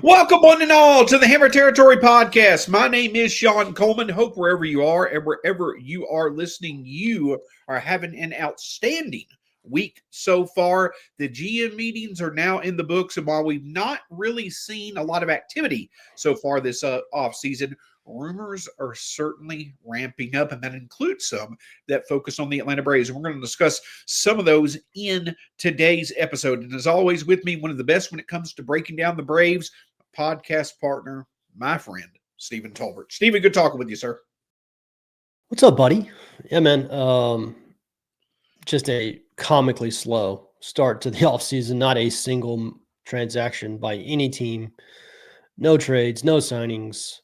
Welcome one and all to the Hammer Territory Podcast. My name is Shawn Coleman. Hope wherever you are and wherever you are listening, you are having an outstanding week so far. The GM meetings are now in the books, and while we've not really seen a lot of activity so far this offseason, rumors are certainly ramping up, and that includes some that focus on the Atlanta Braves. And we're going to discuss some of those in today's episode. And as always, with me, one of the best when it comes to breaking down the Braves, podcast partner, my friend, Stephen Tolbert. Stephen, good talking with you, sir. What's up, buddy? Yeah, man. Just a comically slow start to the offseason. Not a single transaction by any team. No trades, no signings.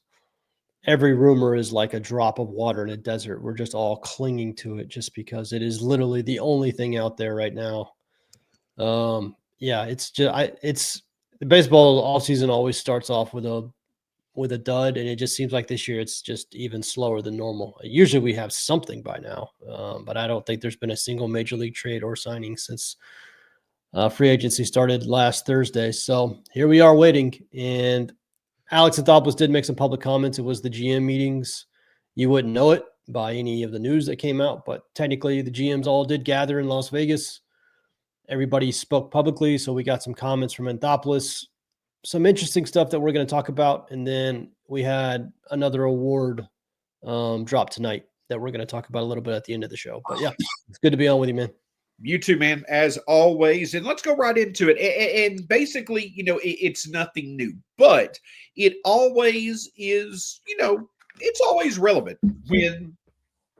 Every rumor is like a drop of water in a desert. We're just all clinging to it just because it is literally the only thing out there right now. It's just the baseball offseason always starts off with a dud, and it just seems like this year it's just even slower than normal. Usually we have something by now, but I don't think there's been a single major league trade or signing since free agency started last Thursday. So here we are waiting, and Alex Anthopoulos did make some public comments. It was the GM meetings. You wouldn't know it by any of the news that came out, but technically the GMs all did gather in Las Vegas. Everybody spoke publicly, so we got some comments from Anthopoulos, some interesting stuff that we're going to talk about, and then we had another award drop tonight that we're going to talk about a little bit at the end of the show. But yeah, it's good to be on with you, man. You too, man, as always. And let's go right into it. And basically, it's nothing new, but it always is, it's always relevant when,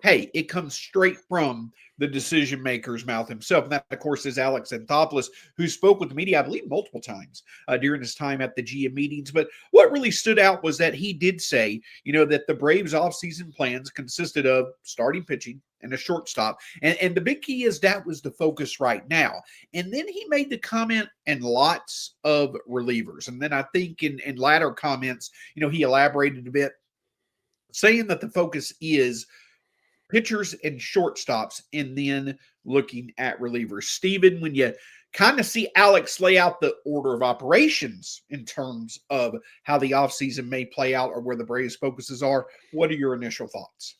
hey, it comes straight from the decision maker's mouth himself. And that, of course, is Alex Anthopoulos, who spoke with the media, I believe, multiple times during his time at the GM meetings. But what really stood out was that he did say, that the Braves offseason plans consisted of starting pitching and a shortstop. And the big key is that was the focus right now. And then he made the comment and lots of relievers. And then I think in latter comments, he elaborated a bit, saying that the focus is pitchers and shortstops, and then looking at relievers. Steven, when you kind of see Alex lay out the order of operations in terms of how the offseason may play out or where the Braves' focuses are, what are your initial thoughts?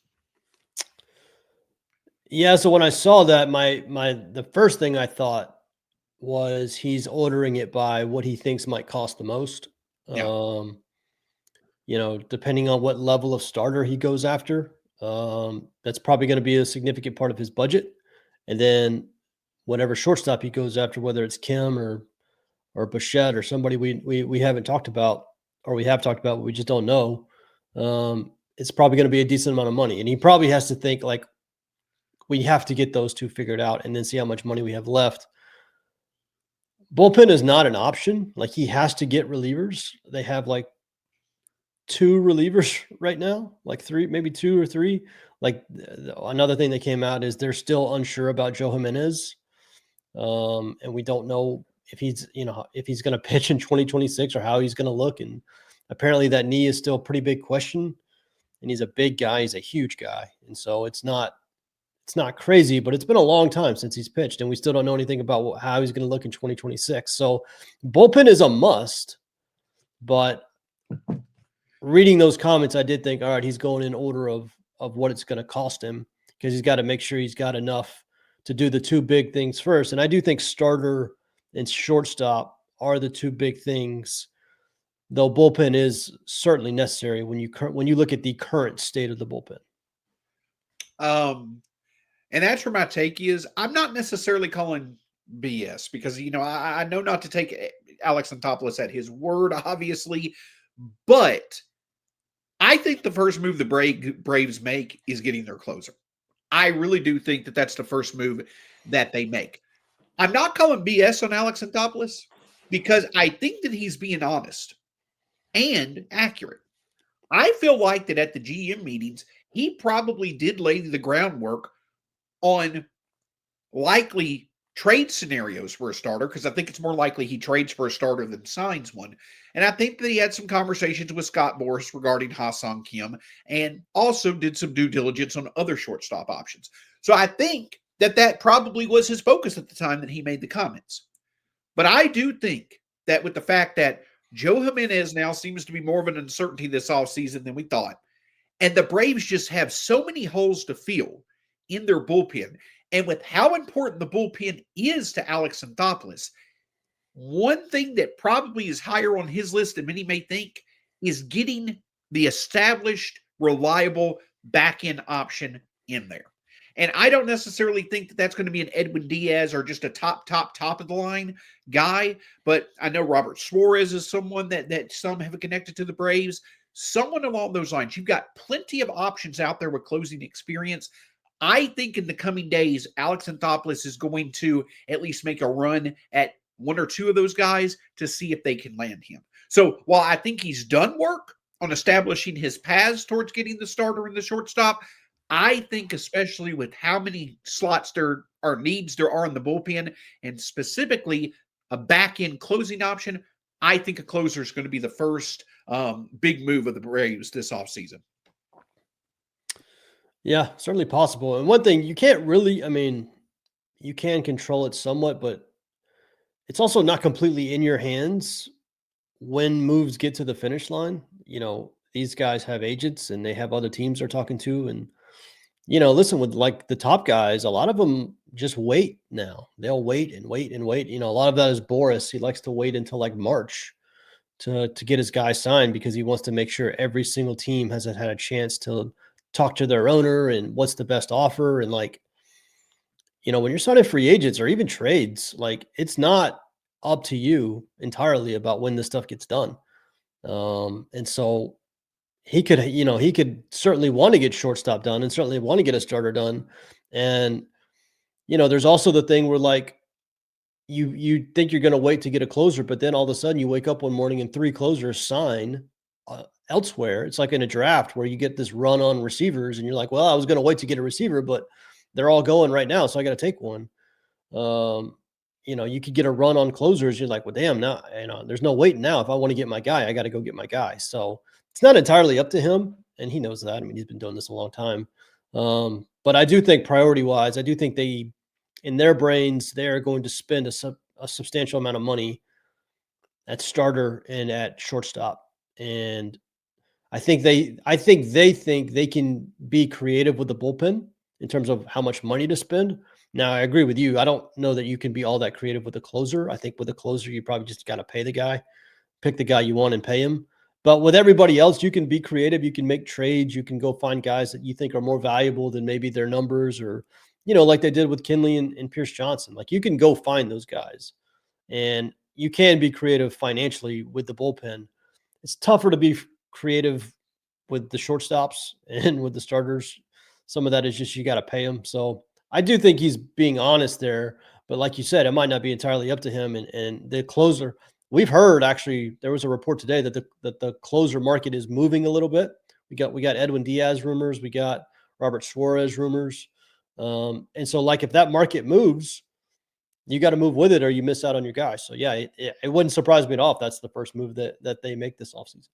Yeah, so when I saw that, the first thing I thought was he's ordering it by what he thinks might cost the most. Yeah. Depending on what level of starter he goes after. That's probably going to be a significant part of his budget. And then whatever shortstop he goes after, whether it's Kim or Bichette or somebody we haven't talked about, or we have talked about, but we just don't know. It's probably going to be a decent amount of money. And he probably has to think like, we have to get those two figured out and then see how much money we have left. Bullpen is not an option. Like, he has to get relievers. They have like 2 relievers right now, like 3, maybe 2 or 3. Like, another thing that came out is they're still unsure about Joe Jimenez. And we don't know if he's going to pitch in 2026 or how he's going to look. And apparently that knee is still a pretty big question. And he's a big guy. He's a huge guy. And so it's not crazy, but it's been a long time since he's pitched, and we still don't know anything about how he's going to look in 2026. So bullpen is a must, but reading those comments, I did think, all right, he's going in order of what it's going to cost him, because he's got to make sure he's got enough to do the 2 big things first. And I do think starter and shortstop are the 2 big things, though bullpen is certainly necessary when you look at the current state of the bullpen. And that's where my take is. I'm not necessarily calling BS because, I know not to take Alex Anthopoulos at his word, obviously, but I think the first move the Braves make is getting their closer. I really do think that that's the first move that they make. I'm not calling BS on Alex Anthopoulos because I think that he's being honest and accurate. I feel like that at the GM meetings, he probably did lay the groundwork on likely trade scenarios for a starter, because I think it's more likely he trades for a starter than signs one. And I think that he had some conversations with Scott Boras regarding Ha-Seong Kim, and also did some due diligence on other shortstop options. So I think that probably was his focus at the time that he made the comments. But I do think that with the fact that Joe Jimenez now seems to be more of an uncertainty this offseason than we thought. And the Braves just have so many holes to fill in their bullpen. And with how important the bullpen is to Alex Anthopoulos, one thing that probably is higher on his list than many may think is getting the established, reliable back-end option in there. And I don't necessarily think that that's going to be an Edwin Diaz or just a top of the line guy. But I know Robert Suarez is someone that some have connected to the Braves. Someone along those lines. You've got plenty of options out there with closing experience. I think in the coming days, Alex Anthopoulos is going to at least make a run at one or two of those guys to see if they can land him. So while I think he's done work on establishing his paths towards getting the starter and the shortstop, I think especially with how many slots there are needs there are in the bullpen, and specifically a back-end closing option, I think a closer is going to be the first big move of the Braves this offseason. Yeah, certainly possible. And one thing you can't really, you can control it somewhat, but it's also not completely in your hands when moves get to the finish line. These guys have agents and they have other teams they're talking to. And, listen, with like the top guys, a lot of them just wait now. They'll wait and wait and wait. A lot of that is Boris. He likes to wait until like March to get his guy signed because he wants to make sure every single team has had a chance to talk to their owner and what's the best offer. And like, when you're signing free agents or even trades, like it's not up to you entirely about when this stuff gets done. And so he could certainly want to get shortstop done and certainly want to get a starter done. And, there's also the thing where like you think you're going to wait to get a closer, but then all of a sudden you wake up one morning and 3 closers sign elsewhere. It's like in a draft where you get this run on receivers and you're like, well, I was going to wait to get a receiver, but they're all going right now. So I got to take one. You could get a run on closers. You're like, well, damn, now, there's no waiting now. If I want to get my guy, I got to go get my guy. So it's not entirely up to him. And he knows that. He's been doing this a long time. But I do think priority wise, I do think in their brains, they're going to spend a substantial amount of money at starter and at shortstop. And I think they think they can be creative with the bullpen in terms of how much money to spend. Now, I agree with you. I don't know that you can be all that creative with a closer. I think with a closer, you probably just got to pay the guy, pick the guy you want and pay him. But with everybody else, you can be creative. You can make trades. You can go find guys that you think are more valuable than maybe their numbers or, like they did with Kinley and Pierce Johnson. Like you can go find those guys and you can be creative financially with the bullpen. It's tougher to be creative with the shortstops and with the starters. Some of that is just you got to pay them. So I do think he's being honest there. But like you said, it might not be entirely up to him. And the closer, we've heard actually, there was a report today that the closer market is moving a little bit. We got Edwin Diaz rumors. We got Robert Suarez rumors. And so like if that market moves, you got to move with it or you miss out on your guy. So yeah, it wouldn't surprise me at all if that's the first move that they make this offseason.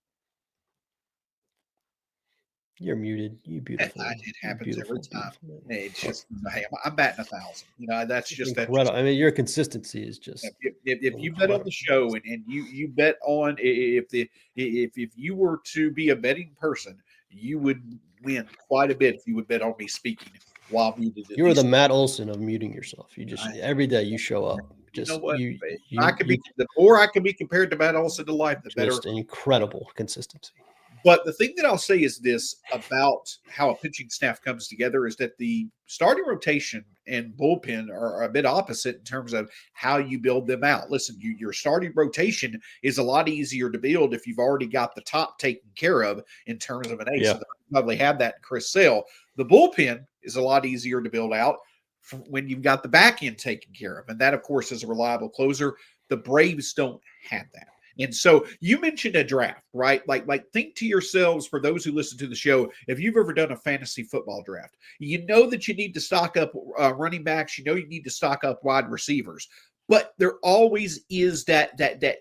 You're muted. You beautiful. It happens every time. It's just, hey, I'm batting 1,000. That's just incredible. That. Your consistency is just. If you bet on the show and you bet on if you were to be a betting person, you would win quite a bit if you would bet on me speaking while muted. You are the Matt Olson of muting yourself. You just every day you show up. Just you know what? The more I can be compared to Matt Olson to life, the better. Just incredible consistency. But the thing that I'll say is this about how a pitching staff comes together is that the starting rotation and bullpen are a bit opposite in terms of how you build them out. Listen, your starting rotation is a lot easier to build if you've already got the top taken care of in terms of an ace. Yeah. So they probably have that in Chris Sale. The bullpen is a lot easier to build out when you've got the back end taken care of. And that, of course, is a reliable closer. The Braves don't have that. And so you mentioned a draft, right? Like think to yourselves, for those who listen to the show, if you've ever done a fantasy football draft, you know that you need to stock up running backs. You know you need to stock up wide receivers. But there always is that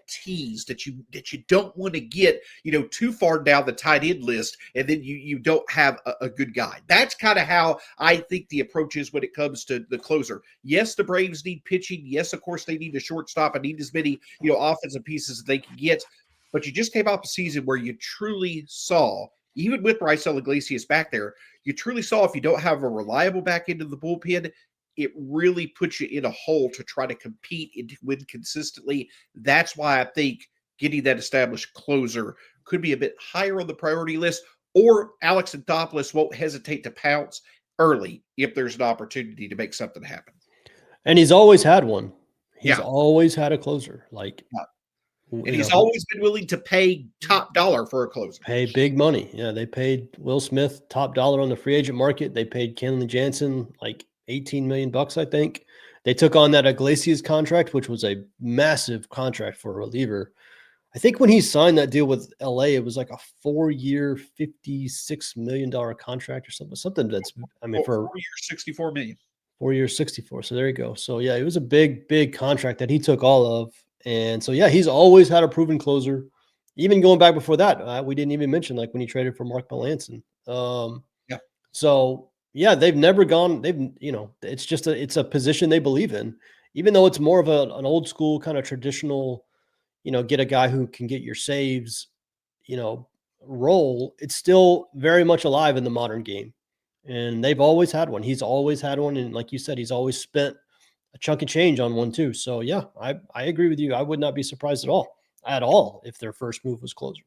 tease that you don't want to get too far down the tight end list, and then you don't have a good guy. That's kind of how I think the approach is when it comes to the closer. Yes, the Braves need pitching. Yes, of course they need a shortstop and need as many offensive pieces as they can get. but you just came off a season where you truly saw, even with Raisel Iglesias back there, you truly saw if you don't have a reliable back end of the bullpen, it really puts you in a hole to try to compete and to win consistently. That's why I think getting that established closer could be a bit higher on the priority list, or Alex Anthopoulos won't hesitate to pounce early if there's an opportunity to make something happen. And he's always had one. He's Yeah. always had a closer. Like, And he's always been willing to pay top dollar for a closer. Pay big money. Yeah, they paid Will Smith top dollar on the free agent market. They paid Kenley Jansen like $18 million, I think. They took on that Iglesias contract, which was a massive contract for a reliever. I think when he signed that deal with LA, it was like a 4-year, $56 million contract or something. Something that's, I mean, for 4 years, $64 million. 4 years, 64. So there you go. So yeah, it was a big, big contract that he took all of. And so, yeah, he's always had a proven closer. Even going back before that, we didn't even mention like when he traded for Mark Melancon. Yeah. So yeah, they've never gone. It's a position they believe in, even though it's more of an old school kind of traditional, get a guy who can get your saves, role. It's still very much alive in the modern game, and they've always had one. He's always had one, and like you said, he's always spent a chunk of change on one too. So yeah, I agree with you. I would not be surprised at all if their first move was closer.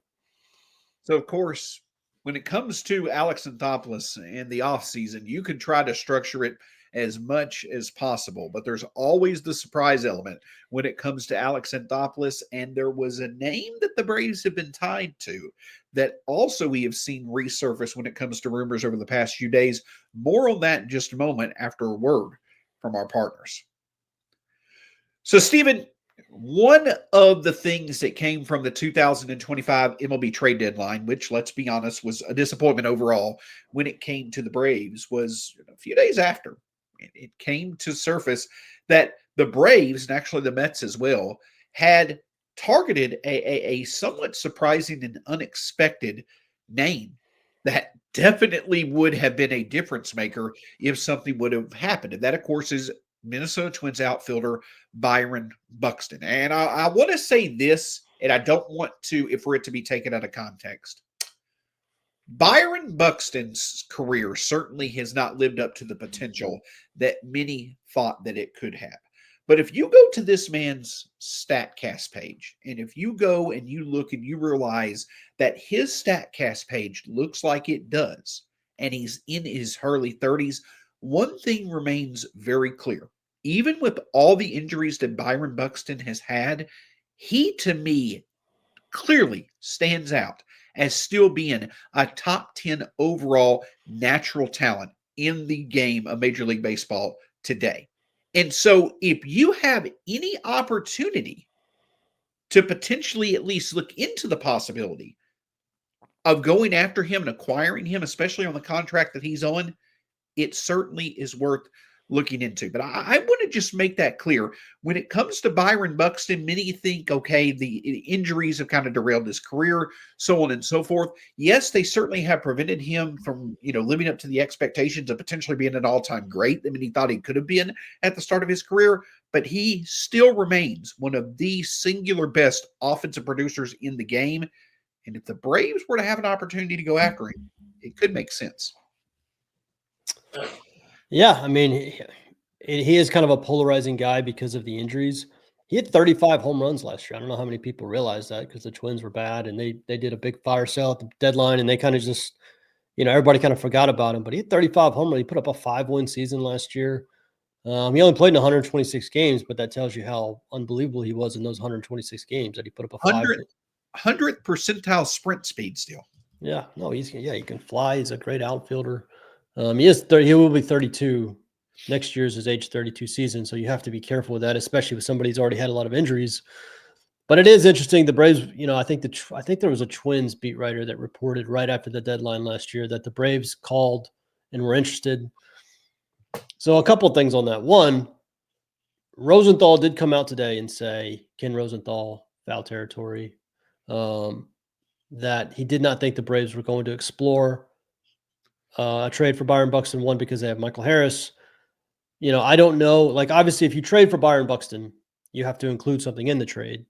So of course, when it comes to Alex Anthopoulos in the offseason, you can try to structure it as much as possible, but there's always the surprise element when it comes to Alex Anthopoulos. And there was a name that the Braves have been tied to that also we have seen resurface when it comes to rumors over the past few days. More on that in just a moment after a word from our partners. So, Stephen, one of the things that came from the 2025 MLB trade deadline, which, let's be honest, was a disappointment overall when it came to the Braves, was a few days after it came to surface that the Braves, and actually the Mets as well, had targeted a somewhat surprising and unexpected name that definitely would have been a difference maker if something would have happened. And that, of course, is Minnesota Twins outfielder Byron Buxton. And I want to say this, and I don't want for it to be taken out of context. Byron Buxton's career certainly has not lived up to the potential that many thought that it could have. But if you go to this man's StatCast page, and if you go and you look and you realize that his StatCast page looks like it does, and he's in his early 30s, one thing remains very clear. Even with all the injuries that Byron Buxton has had, he, to me, clearly stands out as still being a top 10 overall natural talent in the game of Major League Baseball today. And so if you have any opportunity to potentially at least look into the possibility of going after him and acquiring him, especially on the contract that he's on, it certainly is worth looking into. But I want to just make that clear. When it comes to Byron Buxton, many think, okay, the injuries have kind of derailed his career, so on and so forth. Yes, they certainly have prevented him from, living up to the expectations of potentially being an all-time great. I mean, he thought he could have been at the start of his career, but he still remains one of the singular best offensive producers in the game. And if the Braves were to have an opportunity to go after him, it could make sense. Yeah, I mean, he is kind of a polarizing guy because of the injuries. He had 35 home runs last year. I don't know how many people realize that because the Twins were bad and they did a big fire sale at the deadline and they kind of just, everybody kind of forgot about him. But he had 35 home runs. He put up a 5-win season last year. He only played in 126 games, but that tells you how unbelievable he was in those 126 games that he put up a 100th percentile sprint speed still. Yeah, no, he can fly. He's a great outfielder. He will be 32. Next year's his age 32 season, so you have to be careful with that, especially with somebody who's already had a lot of injuries. But it is interesting. The Braves, I think there was a Twins beat writer that reported right after the deadline last year that the Braves called and were interested. So a couple of things on that. One, Rosenthal did come out today and say, Ken Rosenthal, foul territory, that he did not think the Braves were going to explore a trade for Byron Buxton, one, because they have Michael Harris. I don't know. Like, obviously, if you trade for Byron Buxton, you have to include something in the trade.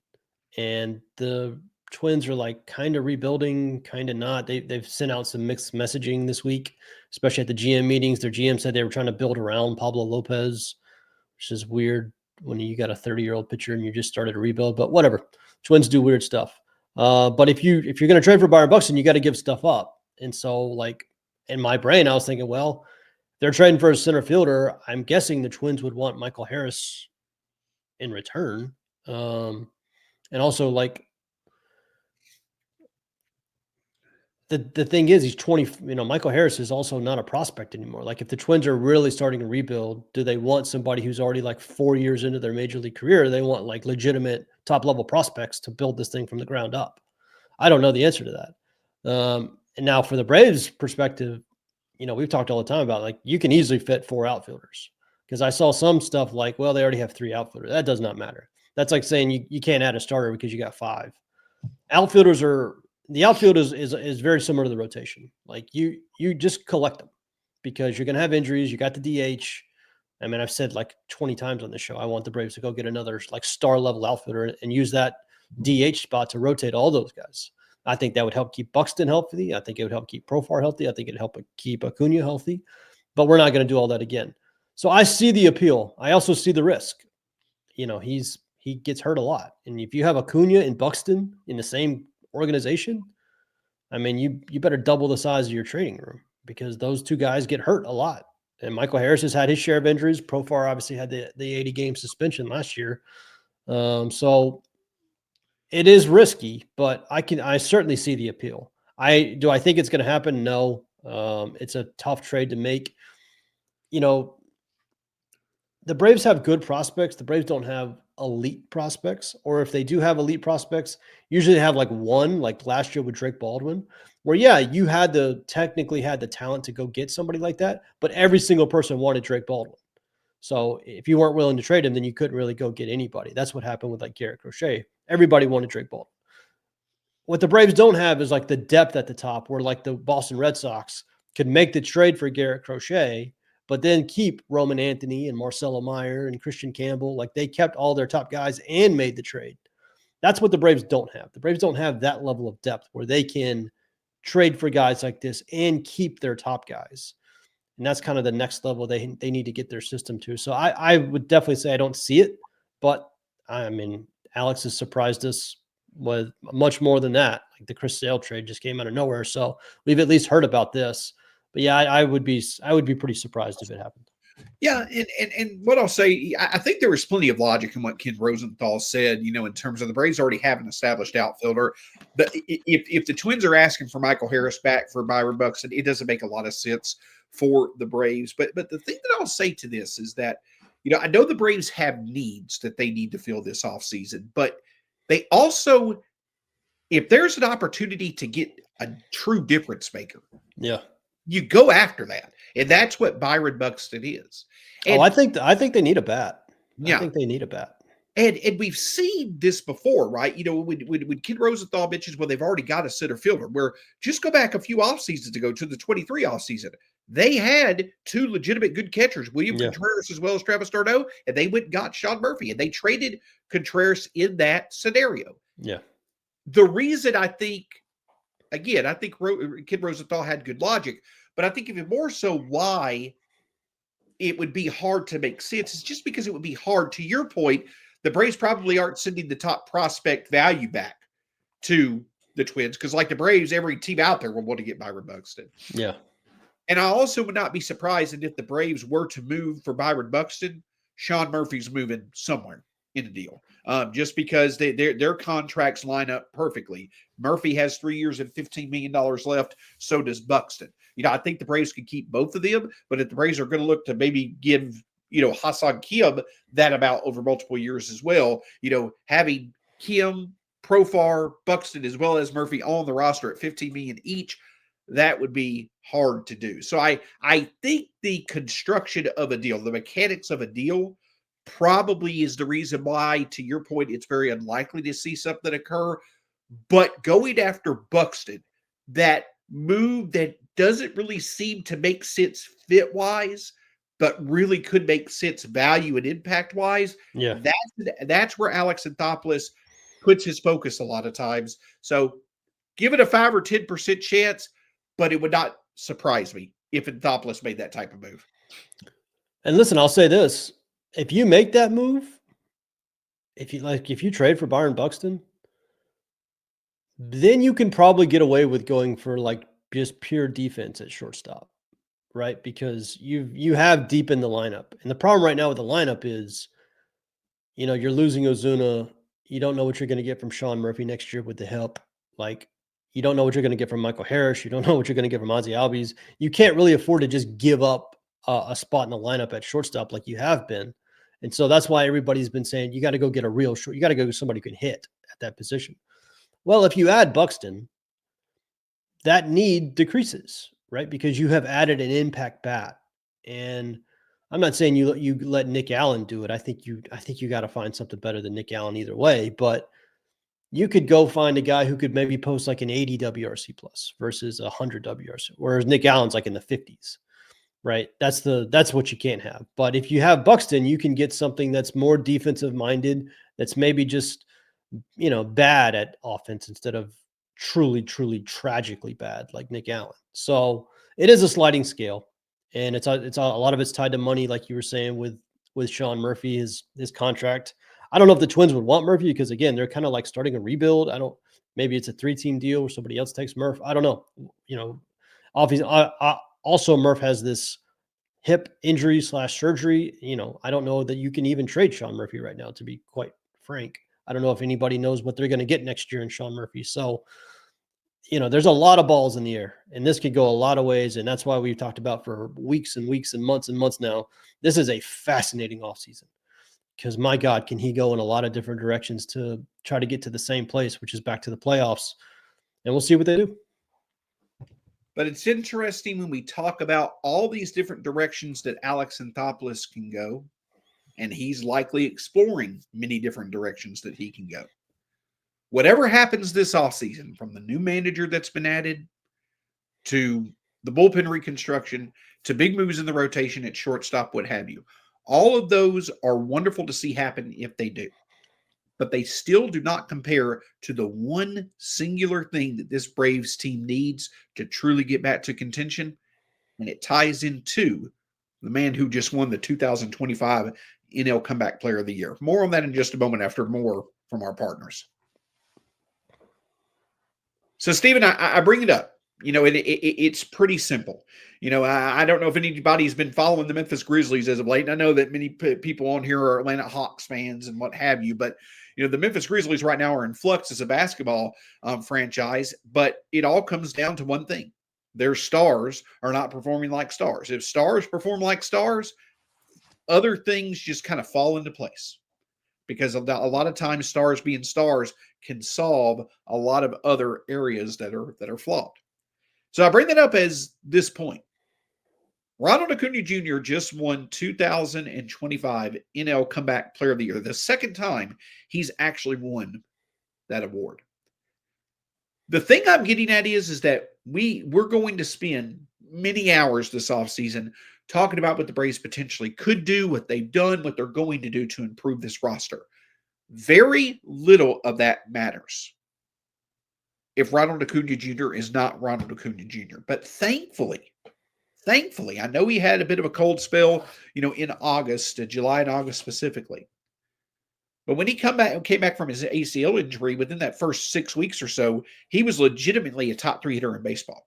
And the Twins are like kind of rebuilding, kind of not. They've sent out some mixed messaging this week, especially at the GM meetings. Their GM said they were trying to build around Pablo Lopez, which is weird when you got a 30-year-old pitcher and you just started a rebuild. But whatever, Twins do weird stuff. But if you're going to trade for Byron Buxton, you got to give stuff up. And so, like in my brain, I was thinking, well, they're trading for a center fielder. I'm guessing the Twins would want Michael Harris in return. And also, like, the thing is, he's 20. Michael Harris is also not a prospect anymore. Like, if the Twins are really starting to rebuild, do they want somebody who's already like 4 years into their major league career? They want like legitimate top level prospects to build this thing from the ground up. I don't know the answer to that. And now for the Braves perspective, we've talked all the time about, like, you can easily fit 4 outfielders, because I saw some stuff like, well, they already have 3 outfielders. That does not matter. That's like saying you can't add a starter because you got 5. The outfield is very similar to the rotation. Like, you just collect them because you're going to have injuries. You got the DH. I mean, I've said like 20 times on this show, I want the Braves to go get another like star level outfielder and use that DH spot to rotate all those guys. I think that would help keep Buxton healthy. I think it would help keep Profar healthy. I think it'd help keep Acuna healthy, but we're not going to do all that again. So I see the appeal. I also see the risk. He gets hurt a lot. And if you have Acuna and Buxton in the same organization, I mean, you better double the size of your trading room, because those 2 guys get hurt a lot. And Michael Harris has had his share of injuries. Profar obviously had the 80-game suspension last year. So it is risky, but I certainly see the appeal. Do I think it's going to happen? No. It's a tough trade to make. The Braves have good prospects. The Braves don't have elite prospects, or if they do have elite prospects, usually they have like one, like last year with Drake Baldwin, where, yeah, you technically had the talent to go get somebody like that, but every single person wanted Drake Baldwin. So if you weren't willing to trade him, then you couldn't really go get anybody. That's what happened with like Garrett Crochet. Everybody wanted Drake Baldwin. What the Braves don't have is like the depth at the top, where like the Boston Red Sox could make the trade for Garrett Crochet, but then keep Roman Anthony and Marcelo Meyer and Christian Campbell. Like, they kept all their top guys and made the trade. That's what the Braves don't have. The Braves don't have that level of depth where they can trade for guys like this and keep their top guys. And that's kind of the next level they need to get their system to. So I would definitely say I don't see it, but I mean, Alex has surprised us with much more than that. Like, the Chris Sale trade just came out of nowhere. So we've at least heard about this. But yeah, I would be pretty surprised if it happened. Yeah, and what I'll say, I think there was plenty of logic in what Ken Rosenthal said, in terms of the Braves already have an established outfielder. But if the Twins are asking for Michael Harris back for Byron Buxton, it doesn't make a lot of sense for the Braves. But the thing that I'll say to this is that, I know the Braves have needs that they need to fill this offseason, but they also, if there's an opportunity to get a true difference maker, yeah, you go after that. And that's what Byron Buxton is. And, I think they need a bat. Yeah. I think they need a bat. And we've seen this before, right? When Ken Rosenthal mentions, well, they've already got a center fielder, where just go back a few off seasons ago to the 23 off season. They had 2 legitimate good catchers, William Contreras as well as Travis d'Arnaud, and they went and got Shawn Murphy, and they traded Contreras in that scenario. Yeah. The reason I think Ken Rosenthal had good logic, but I think even more so why it would be hard to make sense is just because it would be hard. To your point, the Braves probably aren't sending the top prospect value back to the Twins, because like the Braves, every team out there will want to get Byron Buxton. Yeah. And I also would not be surprised that if the Braves were to move for Byron Buxton, Shawn Murphy's moving somewhere in the deal, just because their contracts line up perfectly. Murphy has 3 years and $15 million left. So does Buxton. I think the Braves could keep both of them, but if the Braves are going to look to maybe give, Hassan Kim that amount over multiple years as well, having Kim, Profar, Buxton, as well as Murphy on the roster at $15 million each, that would be hard to do. So I think the construction of a deal, the mechanics of a deal, probably is the reason why, to your point, it's very unlikely to see something occur. But going after Buxton, that move that doesn't really seem to make sense fit-wise, but really could make sense value and impact-wise, yeah, that's where Alex Anthopoulos puts his focus a lot of times. So give it a 5 or 10% chance, but it would not surprise me if Anthopoulos made that type of move. And listen, I'll say this. If you make that move, if you trade for Byron Buxton, then you can probably get away with going for like just pure defense at shortstop, right? Because you have deep in the lineup. And the problem right now with the lineup is, you're losing Ozuna. You don't know what you're going to get from Shawn Murphy next year with the help. Like, you don't know what you're going to get from Michael Harris. You don't know what you're going to get from Ozzie Albies. You can't really afford to just give up a spot in the lineup at shortstop like you have been. And so that's why everybody's been saying you got to go get a real short. You got to go get somebody who can hit at that position. Well, if you add Buxton, that need decreases, right? Because you have added an impact bat. And I'm not saying you let Nick Allen do it. I think you got to find something better than Nick Allen either way. But you could go find a guy who could maybe post like an 80 WRC plus versus 100 WRC, whereas Nick Allen's like in the 50s, right? That's what you can't have. But if you have Buxton, you can get something that's more defensive minded, that's maybe just bad at offense instead of truly tragically bad like Nick Allen. So it is a sliding scale, and it's a lot of it's tied to money, like you were saying with Shawn Murphy, his contract. I don't know if the Twins would want Murphy because, again, they're kind of like starting a rebuild. Maybe it's a 3-team deal where somebody else takes Murph. I don't know. Obviously, also Murph has this hip injury / surgery. I don't know that you can even trade Shawn Murphy right now, to be quite frank. I don't know if anybody knows what they're going to get next year in Shawn Murphy. So, there's a lot of balls in the air, and this could go a lot of ways. And that's why we've talked about for weeks and weeks and months now. This is a fascinating offseason because, my God, can he go in a lot of different directions to try to get to the same place, which is back to the playoffs. And we'll see what they do. But it's interesting when we talk about all these different directions that Alex Anthopoulos can go, and he's likely exploring many different directions that he can go. Whatever happens this offseason, from the new manager that's been added to the bullpen reconstruction to big moves in the rotation at shortstop, what have you, all of those are wonderful to see happen if they do. But they still do not compare to the one singular thing that this Braves team needs to truly get back to contention, and it ties into the man who just won the 2025 NL Comeback Player of the Year. More on that in just a moment after more from our partners. So, Stephen, I bring it up. It's pretty simple. I don't know if anybody's been following the Memphis Grizzlies as of late. And I know that many people on here are Atlanta Hawks fans and what have you. But, the Memphis Grizzlies right now are in flux as a basketball franchise. But it all comes down to one thing. Their stars are not performing like stars. If stars perform like stars, other things just kind of fall into place. Because a lot of times stars being stars can solve a lot of other areas that are flawed. So I bring that up as this point. Ronald Acuña Jr. just won 2025 NL Comeback Player of the Year, the second time he's actually won that award. The thing I'm getting at is that we're going to spend many hours this offseason talking about what the Braves potentially could do, what they've done, what they're going to do to improve this roster. Very little of that matters if Ronald Acuña Jr. is not Ronald Acuña Jr. But thankfully, I know he had a bit of a cold spell, in August, July and August specifically. But when he came back from his ACL injury, within that first 6 weeks or so, he was legitimately a top 3 hitter in baseball.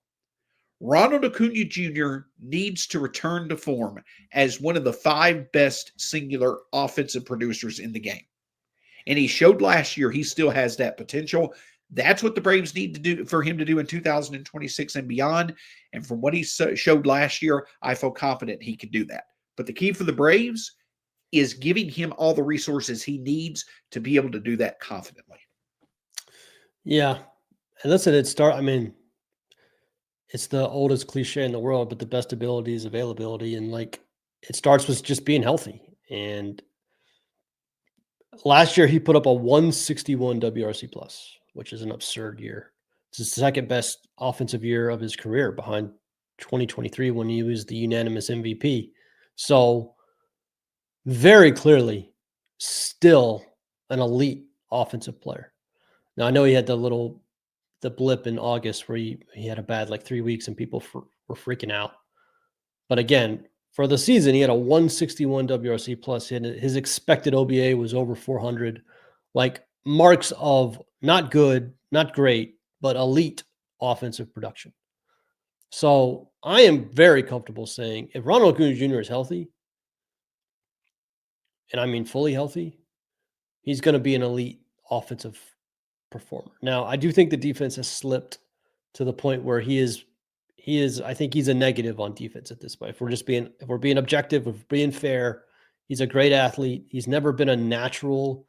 Ronald Acuña Jr. needs to return to form as one of the 5 best singular offensive producers in the game. And he showed last year he still has that potential. That's what the Braves need to do for him to do in 2026 and beyond. And from what he showed last year, I feel confident he can do that. But the key for the Braves is giving him all the resources he needs to be able to do that confidently. Yeah. And listen, it's the oldest cliche in the world, but the best ability is availability. And it starts with just being healthy. And last year he put up a 161 WRC plus, which is an absurd year. It's the second best offensive year of his career behind 2023 when he was the unanimous MVP. So very clearly still an elite offensive player. Now I know he had the blip in August where he had a bad like 3 weeks and people were freaking out. But again, for the season, he had a 161 WRC plus hit. His expected OBA was over 400, like marks of not good, not great, but elite offensive production. So I am very comfortable saying if Ronald Acuña Jr. is healthy, and I mean fully healthy, he's going to be an elite offensive performer. Now, I do think the defense has slipped to the point where I think he's a negative on defense at this point. If we're being objective, if we're being fair, he's a great athlete. He's never been a natural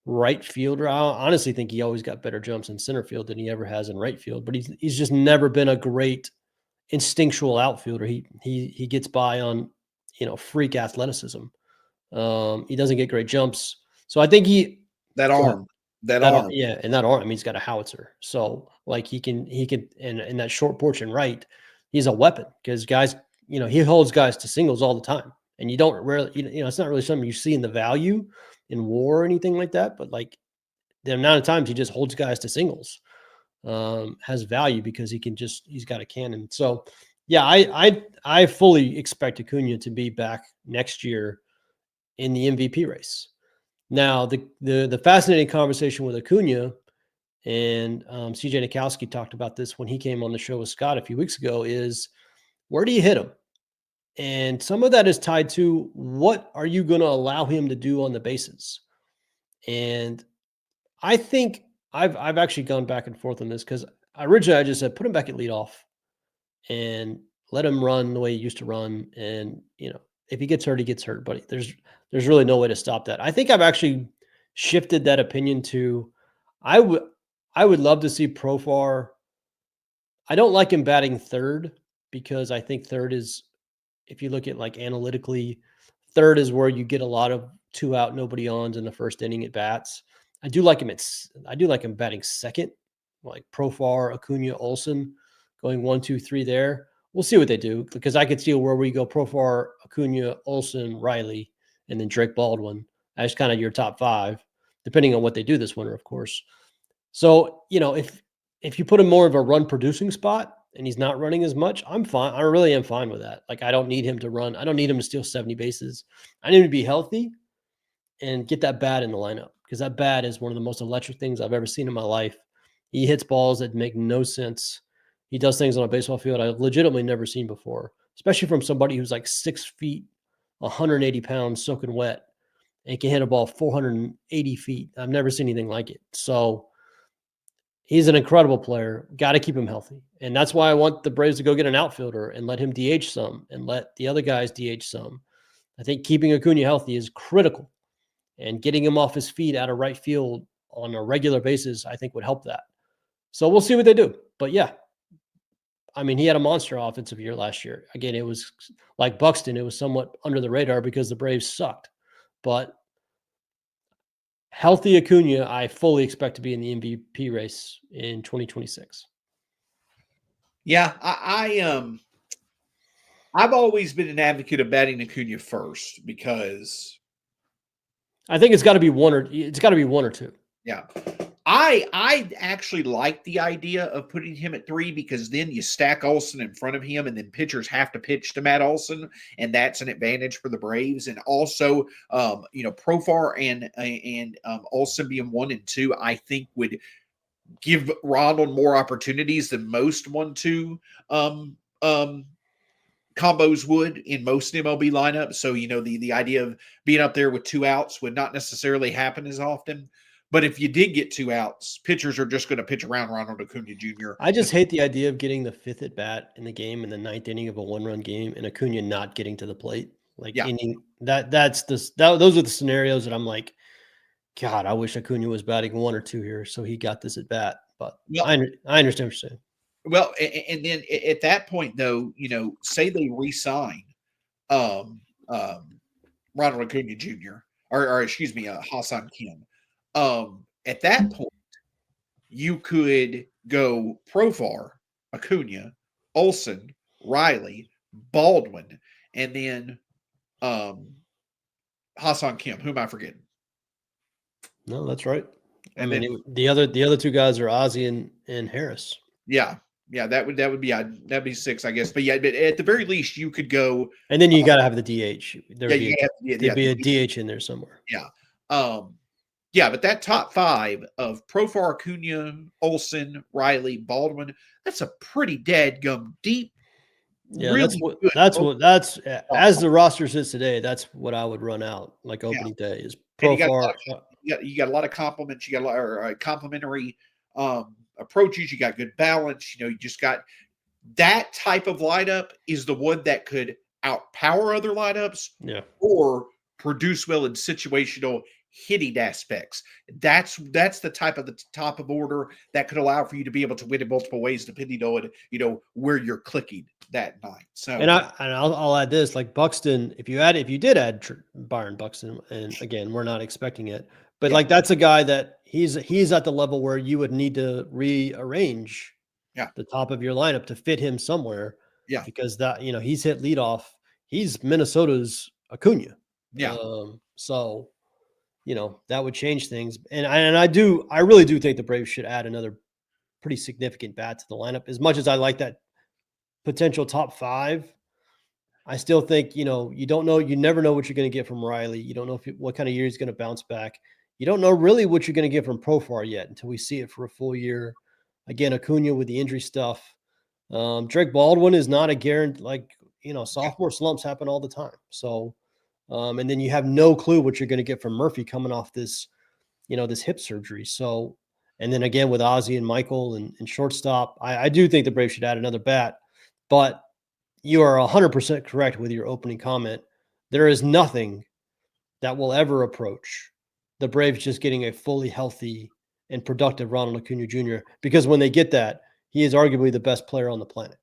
right fielder. I honestly think he always got better jumps in center field than he ever has in right field, but he's just never been a great instinctual outfielder. He gets by on, freak athleticism. He doesn't get great jumps. So I think that arm. That That arm. yeah, and that arm, I mean, he's got a howitzer. So, like, he can in that short porch and right, he's a weapon because guys, he holds guys to singles all the time. And you don't rarely, it's not really something you see in the value in WAR or anything like that. But like the amount of times he just holds guys to singles has value because he's got a cannon. So, yeah, I fully expect Acuna to be back next year in the MVP race. Now, the fascinating conversation with Acuna and CJ Nikowski talked about this when he came on the show with Scott a few weeks ago is where do you hit him? And some of that is tied to what are you going to allow him to do on the bases? And I think I've actually gone back and forth on this because originally I just said put him back at leadoff and let him run the way he used to run. And if he gets hurt, he gets hurt. But there's really no way to stop that. I think I've actually shifted that opinion to I would love to see Profar. I don't like him batting third because I think third is, if you look at like analytically, third is where you get a lot of 2 out, nobody ons in the first inning at bats. I do like him batting second, like Profar, Acuna, Olsen, going 1, 2, 3 there. We'll see what they do because I could see where we go Profar, Acuna, Olsen, Riley, and then Drake Baldwin as kind of your top 5, depending on what they do this winter, of course. So, if you put him more of a run producing spot and he's not running as much, I'm fine. I really am fine with that. Like, I don't need him to run. I don't need him to steal 70 bases. I need him to be healthy and get that bat in the lineup because that bat is one of the most electric things I've ever seen in my life. He hits balls that make no sense. He does things on a baseball field I've legitimately never seen before, especially from somebody who's like 6 feet, 180 pounds, soaking wet, and can hit a ball 480 feet. I've never seen anything like it. So he's an incredible player. Got to keep him healthy. And that's why I want the Braves to go get an outfielder and let him DH some and let the other guys DH some. I think keeping Acuna healthy is critical. And getting him off his feet out of right field on a regular basis, I think would help that. So we'll see what they do. But yeah, I mean, he had a monster offensive year last year. Again, it was like Buxton. It was somewhat under the radar because the Braves sucked. But healthy Acuna, I fully expect to be in the MVP race in 2026. Yeah, I've always been an advocate of batting Acuna first because I think it's got to be one or two. Yeah. I actually like the idea of putting him at 3 because then you stack Olsen in front of him and then pitchers have to pitch to Matt Olsen, and that's an advantage for the Braves. And also, Profar and Olsen being 1 and 2, I think would give Ronald more opportunities than most 1-2 combos would in most MLB lineups. So, the idea of being up there with 2 outs would not necessarily happen as often. But if you did get 2 outs, pitchers are just going to pitch around Ronald Acuña Jr. I just hate the idea of getting the 5th at bat in the game in the 9th inning of a 1-run game and Acuna not getting to the plate. Like those are the scenarios that I'm like, God, I wish Acuna was batting 1 or 2 here, so he got this at bat. But I understand what you're saying. Well, and then at that point, though, say they re-sign Ronald Acuña Jr. or excuse me, Ha-Seong Kim. At that point, you could go Profar, Acuna, Olsen, Riley, Baldwin, and then Ha-Seong Kim. Who am I forgetting? No, that's right. And then the other two guys are Ozzie and Harris. yeah, that'd be 6, I guess. But yeah, but at the very least, you could go. And then you got to have the DH. There'd You be a DH in there somewhere. Yeah. Yeah, but that top 5 of Profar, Acuna, Olsen, Riley, Baldwin, that's a pretty dadgum deep. Yeah, really that's as the roster sits today. That's what I would run out like opening day is Profar. You got a lot of compliments. You got a lot of complimentary approaches. You got good balance. You just got that type of lineup is the one that could outpower other lineups. Yeah. Or produce well in situational hitting aspects. That's the type of the top of order that could allow for you to be able to win in multiple ways depending on where you're clicking that night. So I'll add this, like Buxton, if you did add Byron Buxton, and again, we're not expecting it, but like that's a guy that he's at the level where you would need to rearrange the top of your lineup to fit him somewhere. Yeah. Because that, he's hit leadoff. He's Minnesota's Acuna. Yeah. So, that would change things. And I really do think the Braves should add another pretty significant bat to the lineup. As much as I like that potential top 5, I still think, you don't know, you never know what you're going to get from Riley. You don't know what kind of year he's going to bounce back. You don't know really what you're going to get from Profar yet until we see it for a full year. Again, Acuna with the injury stuff. Drake Baldwin is not a guarantee, sophomore slumps happen all the time. So, and then you have no clue what you're going to get from Murphy coming off this, this hip surgery. So, and then again with Ozzie and Michael and shortstop, I do think the Braves should add another bat, but you are 100% correct with your opening comment. There is nothing that will ever approach the Braves just getting a fully healthy and productive Ronald Acuña Jr. because when they get that, he is arguably the best player on the planet.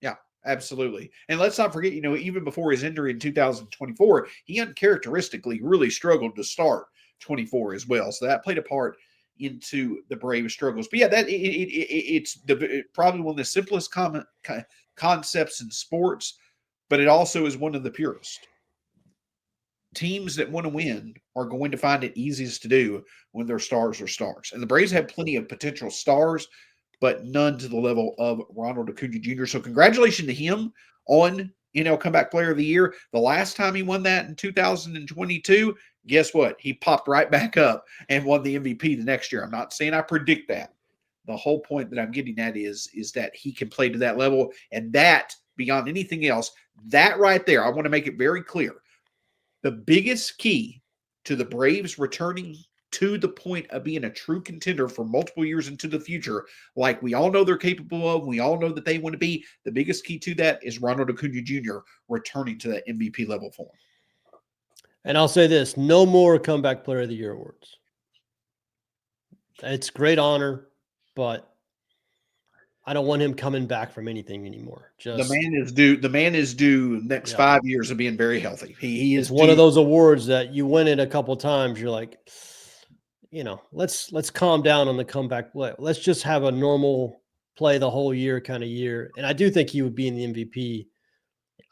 Yeah, absolutely. And let's not forget, even before his injury in 2024, he uncharacteristically really struggled to start 24 as well. So that played a part into the Braves' struggles. But yeah, it's probably one of the simplest concepts in sports, but it also is one of the purest. Teams that want to win are going to find it easiest to do when their stars are stars. And the Braves have plenty of potential stars, but none to the level of Ronald Acuña Jr. So congratulations to him on, Comeback Player of the Year. The last time he won that in 2022, guess what? He popped right back up and won the MVP the next year. I'm not saying I predict that. The whole point that I'm getting at is that he can play to that level. And that, beyond anything else, that right there, I want to make it very clear. The biggest key to the Braves returning to the point of being a true contender for multiple years into the future, like we all know they're capable of, we all know that they want to be, the biggest key to that is Ronald Acuña Jr. returning to that MVP level form. And I'll say this, no more Comeback Player of the Year awards. It's great honor, but I don't want him coming back from anything anymore. The man is due next 5 years of being very healthy. He is one of those awards that you win it a couple times. You're like, let's calm down on the comeback play. Let's just have a normal play the whole year kind of year. And I do think he would be in the MVP.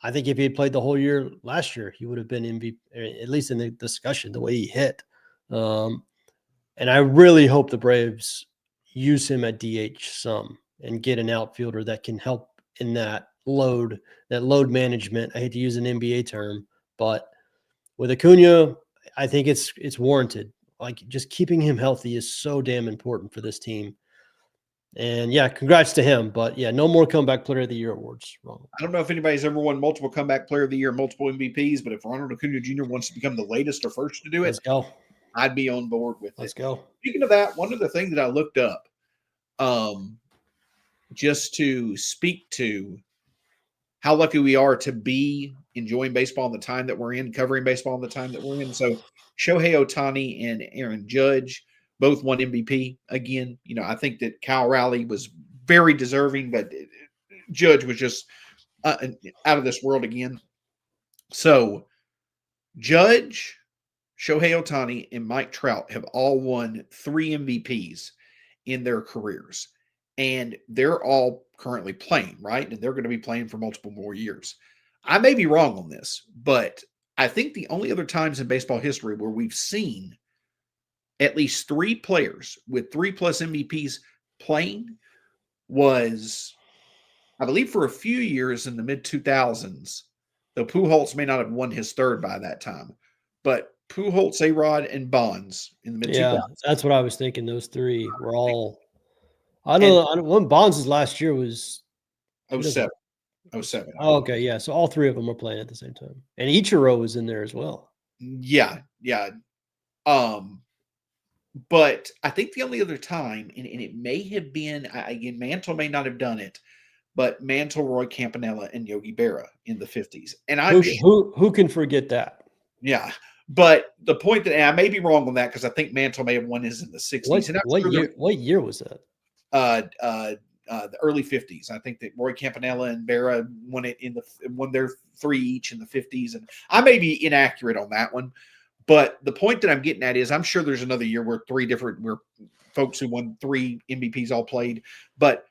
I think if he had played the whole year last year, he would have been MVP, at least in the discussion, the way he hit. And I really hope the Braves use him at DH some and get an outfielder that can help in that load management. I hate to use an NBA term, but with Acuna, I think it's warranted. Like just keeping him healthy is so damn important for this team. And yeah, congrats to him. But yeah, no more Comeback Player of the Year awards. Ronald. I don't know if anybody's ever won multiple Comeback Player of the Year, multiple MVPs, but if Ronald Acuña Jr. wants to become the latest or first to do it, let's go. I'd be on board with it. Let's go. Speaking of that, one of the things that I looked up, just to speak to how lucky we are to be enjoying baseball in the time that we're in, covering baseball in the time that we're in. So Shohei Ohtani and Aaron Judge both won MVP again. I think that Cal Raleigh was very deserving, but Judge was just out of this world again. So Judge, Shohei Ohtani, and Mike Trout have all won 3 MVPs in their careers. And they're all currently playing, right? And they're going to be playing for multiple more years. I may be wrong on this, but I think the only other times in baseball history where we've seen at least 3 players with 3+ MVPs playing was, I believe, for a few years in the mid-2000s, though Pujols may not have won his third by that time, but Pujols, A-Rod, and Bonds in the mid-2000s. Yeah, that's what I was thinking. Those 3 were all – I don't know. When Bonds' last year was 07. 07. Oh, okay, yeah. So all 3 of them were playing at the same time. And Ichiro was in there as well. Yeah. But I think the only other time, and it may have been, again, Mantle may not have done it, but Mantle, Roy Campanella, and Yogi Berra in the 50s. And who can forget that? Yeah. But the point that, and I may be wrong on that because I think Mantle may have won his in the 60s. What year was that? The early 50s. I think that Roy Campanella and Berra won their 3 each in the 50s. And I may be inaccurate on that one. But the point that I'm getting at is I'm sure there's another year where folks who won 3 MVPs all played. But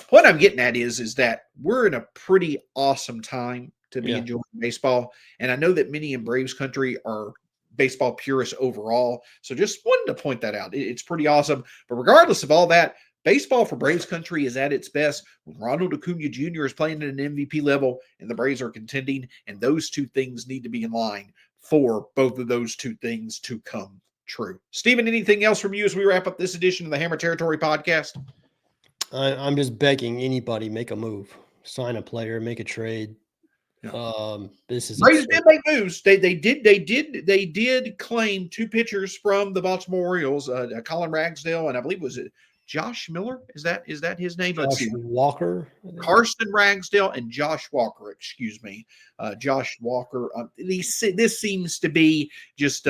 what I'm getting at is that we're in a pretty awesome time to be enjoying baseball. And I know that many in Braves country are baseball purists overall. So just wanted to point that out. It's pretty awesome. But regardless of all that, baseball for Braves country is at its best when Ronald Acuña Jr. is playing at an MVP level and the Braves are contending. And those 2 things need to be in line for both of those 2 things to come true. Stephen, anything else from you as we wrap up this edition of the Hammer Territory podcast? I'm just begging anybody, make a move, sign a player, make a trade. This is Braves did make moves. They did claim 2 pitchers from the Baltimore Orioles, Colin Ragsdale, and I believe was it Josh Miller? Is that his name? Josh Walker, Carson Ragsdale, and Josh Walker. Excuse me, Josh Walker. This seems to be just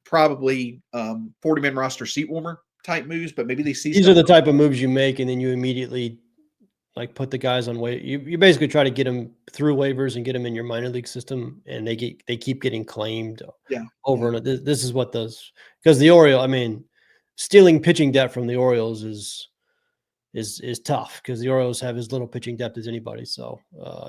probably 40-man roster seat warmer type moves, but maybe they see these are the type of moves you make, and then you immediately put the guys on waiver. You basically try to get them through waivers and get them in your minor league system, and they keep getting claimed over and over. This is what those, because the Orioles, stealing pitching depth from the Orioles is tough because the Orioles have as little pitching depth as anybody. So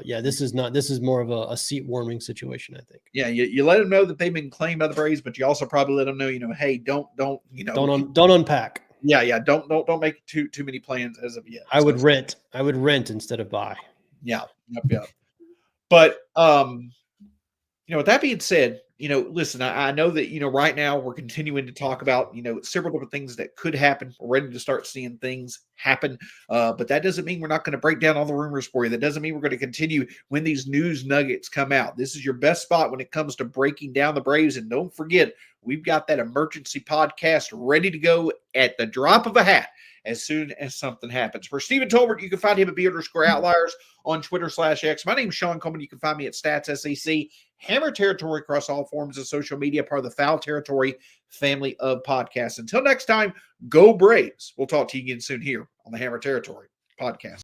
this is more of a seat warming situation, I think. Yeah, you let them know that they've been claimed by the Braves, but you also probably let them know, hey, don't unpack. Yeah. Don't make too many plans as of yet. I would rent instead of buy. Yeah. Yep. But with that being said, listen, I know that, right now we're continuing to talk about, several different things that could happen. We're ready to start seeing things happen. But that doesn't mean we're not going to break down all the rumors for you. That doesn't mean we're going to continue when these news nuggets come out. This is your best spot when it comes to breaking down the Braves. And don't forget, we've got that emergency podcast ready to go at the drop of a hat as soon as something happens. For Stephen Tolbert, you can find him at B_Outliers on Twitter/X. My name's Shawn Coleman. You can find me at StatsSEC. Hammer Territory across all forms of social media, part of the Foul Territory family of podcasts. Until next time, go Braves. We'll talk to you again soon here on the Hammer Territory podcast.